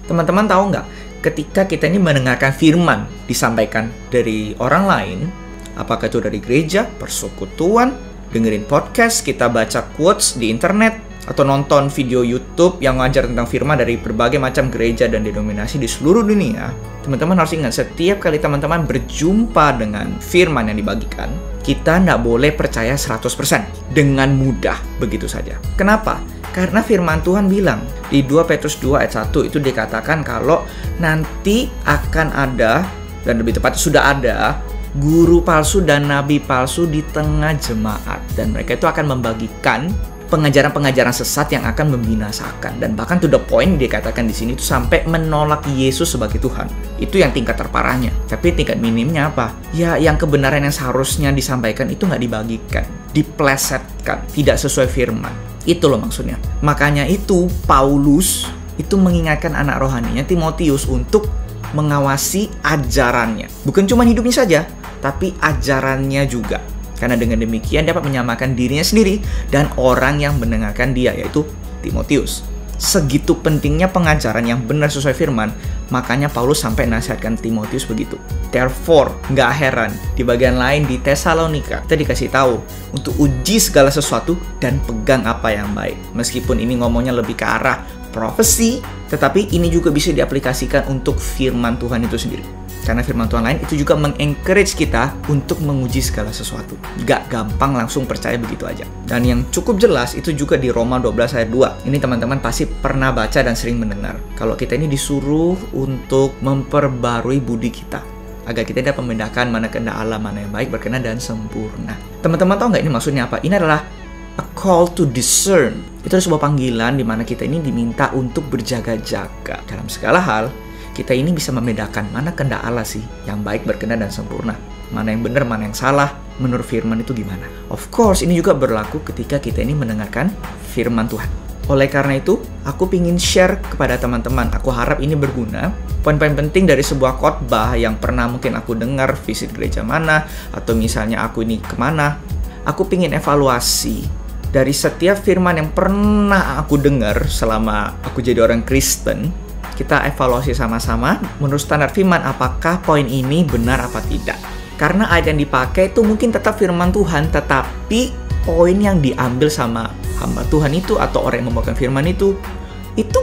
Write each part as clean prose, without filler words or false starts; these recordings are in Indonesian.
Teman-teman tahu nggak, ketika kita ini mendengarkan firman disampaikan dari orang lain, apakah itu dari gereja, persekutuan, dengerin podcast, kita baca quotes di internet, atau nonton video YouTube yang ngajar tentang firman dari berbagai macam gereja dan denominasi di seluruh dunia, teman-teman harus ingat, setiap kali teman-teman berjumpa dengan firman yang dibagikan, kita nggak boleh percaya 100% dengan mudah begitu saja. Kenapa? Karena firman Tuhan bilang di 2 Petrus 2 ayat 1 itu dikatakan kalau nanti akan ada, dan lebih tepat sudah ada, guru palsu dan nabi palsu di tengah jemaat. Dan mereka itu akan membagikan pengajaran-pengajaran sesat yang akan membinasakan. Dan bahkan to the point dikatakan di sini itu sampai menolak Yesus sebagai Tuhan. Itu yang tingkat terparahnya. Tapi tingkat minimnya apa? Ya yang kebenaran yang seharusnya disampaikan itu nggak dibagikan, diplesetkan, tidak sesuai firman. Itu loh maksudnya. Makanya itu Paulus itu mengingatkan anak rohaninya Timotius untuk mengawasi ajarannya. Bukan cuma hidupnya saja, tapi ajarannya juga. Karena dengan demikian dapat menyamakan dirinya sendiri dan orang yang mendengarkan dia, yaitu Timotius. Segitu pentingnya pengajaran yang benar sesuai firman, makanya Paulus sampai nasihatkan Timotius begitu. Therefore, nggak heran di bagian lain di Tesalonika kita dikasih tahu untuk uji segala sesuatu dan pegang apa yang baik. Meskipun ini ngomongnya lebih ke arah profesi, tetapi ini juga bisa diaplikasikan untuk firman Tuhan itu sendiri. Karena firman Tuhan lain itu juga mengencourage kita untuk menguji segala sesuatu. Gak gampang langsung percaya begitu aja. Dan yang cukup jelas itu juga di Roma 12 ayat 2. Ini teman-teman pasti pernah baca dan sering mendengar. Kalau kita ini disuruh untuk memperbarui budi kita, agar kita dapat membedakan mana kehendak Allah, mana yang baik, berkenan, dan sempurna. Teman-teman tahu nggak ini maksudnya apa? Ini adalah a call to discern. Itu adalah sebuah panggilan di mana kita ini diminta untuk berjaga-jaga dalam segala hal. Kita ini bisa membedakan mana kehendak Allah sih yang baik, berkenan, dan sempurna. Mana yang benar, mana yang salah, menurut firman itu gimana. Of course, ini juga berlaku ketika kita ini mendengarkan firman Tuhan. Oleh karena itu, aku ingin share kepada teman-teman. Aku harap ini berguna. Poin-poin penting dari sebuah khotbah yang pernah mungkin aku dengar, visit gereja mana, atau misalnya aku ini kemana. Aku ingin evaluasi dari setiap firman yang pernah aku dengar selama aku jadi orang Kristen. Kita evaluasi sama-sama menurut standar firman, apakah poin ini benar apa tidak. Karena ayat yang dipakai itu mungkin tetap firman Tuhan, tetapi poin yang diambil sama hamba Tuhan itu atau orang yang membawakan firman itu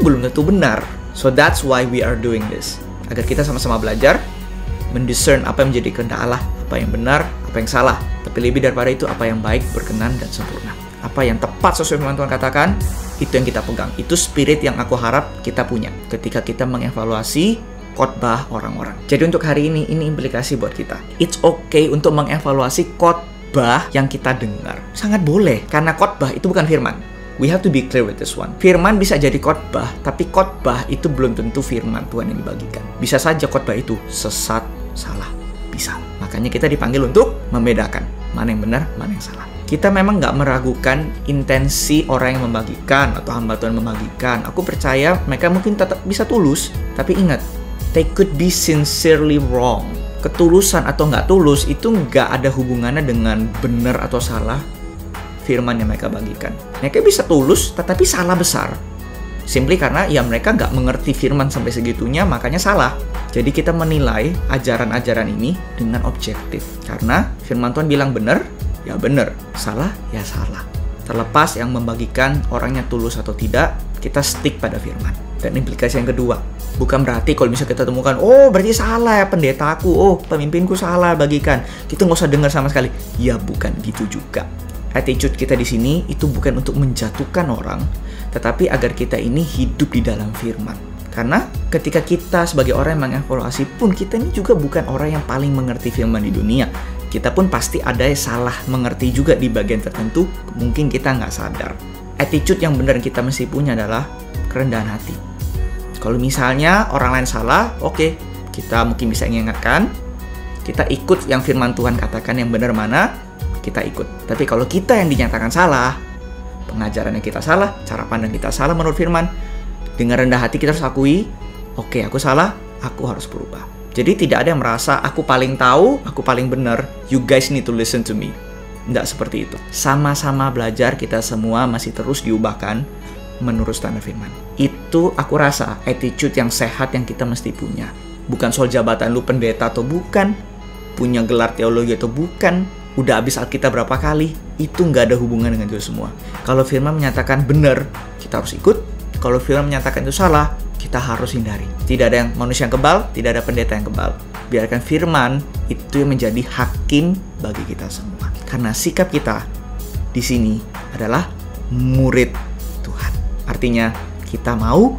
belum tentu benar. So that's why we are doing this. Agar kita sama-sama belajar mendiscern apa yang menjadi kehendak Allah, apa yang benar, apa yang salah. Tapi lebih daripada itu, apa yang baik, berkenan, dan sempurna. Apa yang tepat sesuai firman Tuhan katakan, itu yang kita pegang. Itu spirit yang aku harap kita punya ketika kita mengevaluasi khotbah orang-orang. Jadi untuk hari ini implikasi buat kita. It's okay untuk mengevaluasi khotbah yang kita dengar. Sangat boleh, karena khotbah itu bukan firman. We have to be clear with this one. Firman bisa jadi khotbah, tapi khotbah itu belum tentu firman Tuhan yang dibagikan. Bisa saja khotbah itu sesat, salah. Bisa. Makanya kita dipanggil untuk membedakan mana yang benar, mana yang salah. Kita memang nggak meragukan intensi orang yang membagikan atau hamba Tuhan membagikan. Aku percaya mereka mungkin tetap bisa tulus. Tapi ingat, they could be sincerely wrong. Ketulusan atau nggak tulus itu nggak ada hubungannya dengan benar atau salah firman yang mereka bagikan. Mereka bisa tulus, tetapi salah besar. Simply karena ya mereka nggak mengerti firman sampai segitunya, makanya salah. Jadi kita menilai ajaran-ajaran ini dengan objektif. Karena firman Tuhan bilang benar, ya benar, salah, ya salah. Terlepas yang membagikan orangnya tulus atau tidak, kita stick pada firman. Dan implikasi yang kedua, bukan berarti kalau misalnya kita temukan, oh berarti salah ya pendetaku, oh pemimpinku salah bagikan, kita nggak usah dengar sama sekali. Ya bukan gitu juga. Attitude kita di sini itu bukan untuk menjatuhkan orang, tetapi agar kita ini hidup di dalam firman. Karena ketika kita sebagai orang yang mengevaluasi pun, kita ini juga bukan orang yang paling mengerti firman di dunia. Kita pun pasti ada yang salah mengerti juga di bagian tertentu, mungkin kita nggak sadar. Attitude yang benar yang kita mesti punya adalah kerendahan hati. Kalau misalnya orang lain salah, oke, kita mungkin bisa mengingatkan, kita ikut yang firman Tuhan katakan yang benar mana, kita ikut. Tapi kalau kita yang dinyatakan salah, pengajarannya kita salah, cara pandang kita salah menurut firman, dengan rendah hati kita harus akui, oke, aku salah, aku harus berubah. Jadi tidak ada yang merasa aku paling tahu, aku paling benar, you guys need to listen to me. Tidak seperti itu. Sama-sama belajar, kita semua masih terus diubahkan menurut standar firman. Itu aku rasa attitude yang sehat yang kita mesti punya. Bukan soal jabatan lu pendeta atau bukan, punya gelar teologi atau bukan, udah habis Alkitab berapa kali, itu nggak ada hubungan dengan itu semua. Kalau firman menyatakan benar, kita harus ikut. Kalau firman menyatakan itu salah, kita harus hindari. Tidak ada yang manusia yang kebal, tidak ada pendeta yang kebal. Biarkan firman itu yang menjadi hakim bagi kita semua. Karena sikap kita di sini adalah murid Tuhan. Artinya kita mau